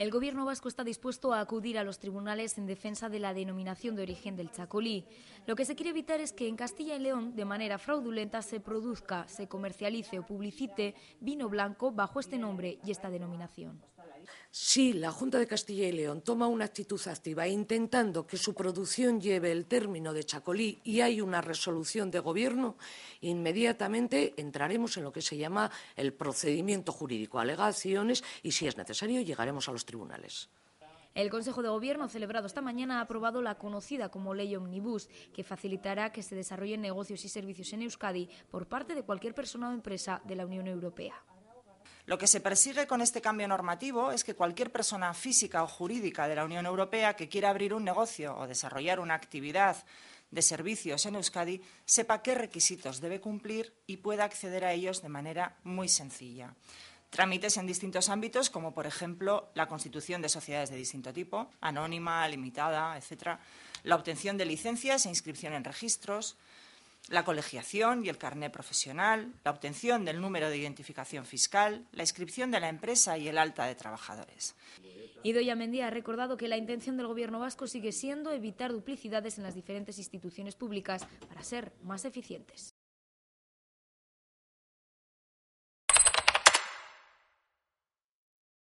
El Gobierno vasco está dispuesto a acudir a los tribunales en defensa de la denominación de origen del chacolí. Lo que se quiere evitar es que en Castilla y León, de manera fraudulenta, se produzca, se comercialice o publicite vino blanco bajo este nombre y esta denominación. Si la Junta de Castilla y León toma una actitud activa intentando que su producción lleve el término de chacolí y hay una resolución de Gobierno, inmediatamente entraremos en lo que se llama el procedimiento jurídico, alegaciones y, si es necesario, llegaremos a los tribunales. El Consejo de Gobierno, celebrado esta mañana, ha aprobado la conocida como Ley Omnibus, que facilitará que se desarrollen negocios y servicios en Euskadi por parte de cualquier persona o empresa de la Unión Europea. Lo que se persigue con este cambio normativo es que cualquier persona física o jurídica de la Unión Europea que quiera abrir un negocio o desarrollar una actividad de servicios en Euskadi sepa qué requisitos debe cumplir y pueda acceder a ellos de manera muy sencilla. Trámites en distintos ámbitos, como por ejemplo la constitución de sociedades de distinto tipo, anónima, limitada, etc., la obtención de licencias e inscripción en registros, la colegiación y el carné profesional, la obtención del número de identificación fiscal, la inscripción de la empresa y el alta de trabajadores. Idoia Mendia ha recordado que la intención del Gobierno vasco sigue siendo evitar duplicidades en las diferentes instituciones públicas para ser más eficientes.